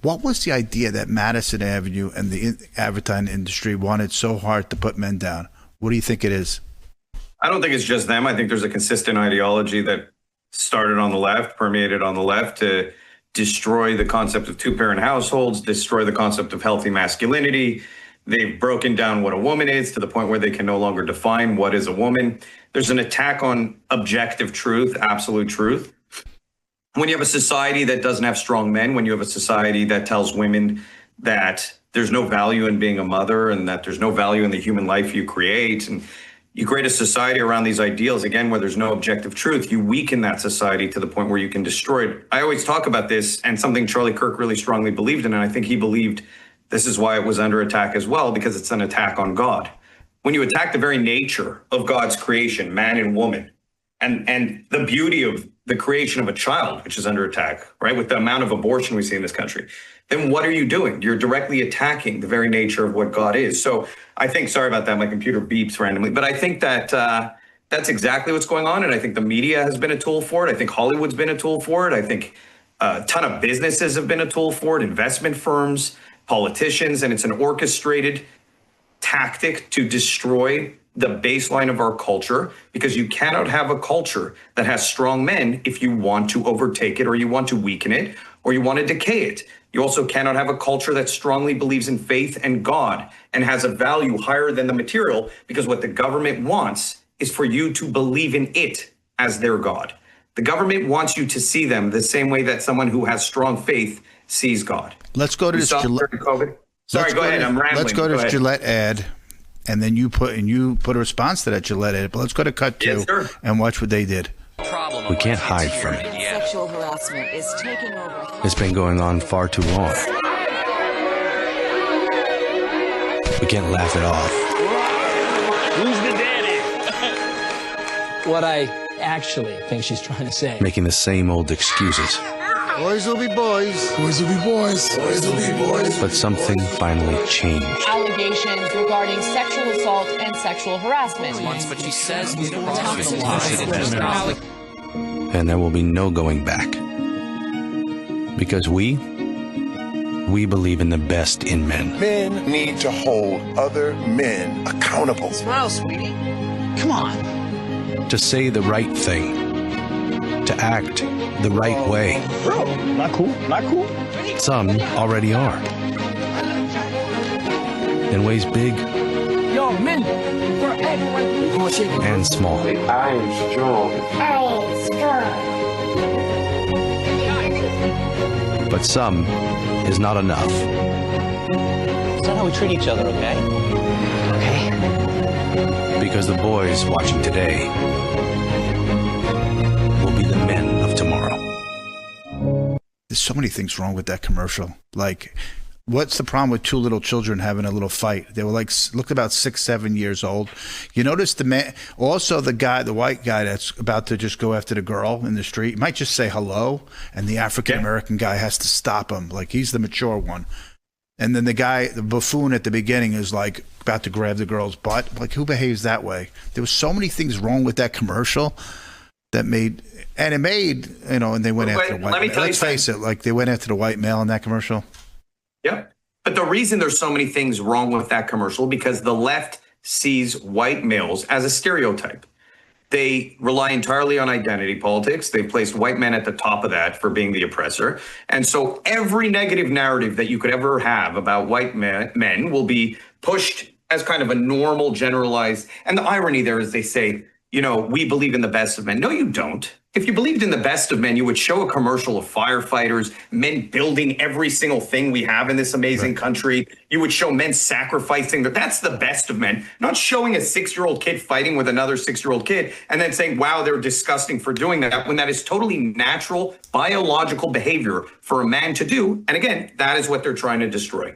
What was the idea that Madison Avenue and the advertising industry wanted so hard to put men down? What do you think it is? I don't think it's just them. I think there's a consistent ideology that started on the left, permeated on the left, to destroy the concept of two-parent households, destroy the concept of healthy masculinity. They've broken down what a woman is to the point where they can no longer define what is a woman. There's an attack on objective truth, absolute truth. When you have a society that doesn't have strong men, when you have a society that tells women that there's no value in being a mother and that there's no value in the human life you create, and you create a society around these ideals, again, where there's no objective truth, you weaken that society to the point where you can destroy it. I always talk about this, and something Charlie Kirk really strongly believed in, and I think he believed this is why it was under attack as well, because it's an attack on God. When you attack the very nature of God's creation, man and woman, and the beauty of the creation of a child, which is under attack, right? With the amount of abortion we see in this country, then what are you doing? You're directly attacking the very nature of what God is. So I think, sorry about that, my computer beeps randomly, but I think that that's exactly what's going on. And I think the media has been a tool for it. I think Hollywood's been a tool for it. I think a ton of businesses have been a tool for it, investment firms, politicians, and it's an orchestrated tactic to destroy the baseline of our culture, because you cannot have a culture that has strong men if you want to overtake it, or you want to weaken it, or you want to decay it. You also cannot have a culture that strongly believes in faith and God and has a value higher than the material, because what the government wants is for you to believe in it as their God. The government wants you to see them the same way that someone who has strong faith sees God. Let's go to this Gillette. Sorry, go ahead. I'm rambling. Let's go to this Gillette ad. And then you put a response to that Gillette ad. But let's go to cut two and watch what they did. We can't hide from it. Sexual harassment is taking over. It's been going on far too long. We can't laugh it off. Who's the daddy? What I actually think she's trying to say. Making the same old excuses. Boys will be boys. Boys will be boys. Boys will be boys. But something finally changed. Allegations regarding sexual assault and sexual harassment. But she says And there will be no going back. Because we believe in the best in men. Men need to hold other men accountable. Smile, sweetie. Come on. To say the right thing. To act the right way. Bro, not cool. Not cool. Some already are. In ways big Yo, men, for everyone. and small. I am strong. But some is not enough. It's not how we treat each other, okay? Okay. Because the boys watching today will be the men of tomorrow. There's so many things wrong with that commercial. Like, what's the problem with two little children having a little fight? They were like, looked about 6, 7 years old. You notice the man, also the white guy that's about to just go after the girl in the street, might just say hello, and the African-American guy has to stop him. Like, he's the mature one. And then the buffoon at the beginning is like about to grab the girl's butt. Like, who behaves that way? There was so many things wrong with that commercial that made, and they went after the white male. Let's face it, like, they went after the white male in that commercial. Yep. But the reason there's so many things wrong with that commercial, because the left sees white males as a stereotype. They rely entirely on identity politics. They've placed white men at the top of that for being the oppressor. And so every negative narrative that you could ever have about white men will be pushed as kind of a normal, generalized. And the irony there is they say, we believe in the best of men. No, you don't. If you believed in the best of men, you would show a commercial of firefighters, men building every single thing we have in this amazing country. You would show men sacrificing. That's the best of men. Not showing a 6-year-old kid fighting with another 6-year-old kid and then saying, wow, they're disgusting for doing that, when that is totally natural, biological behavior for a man to do. And again, that is what they're trying to destroy.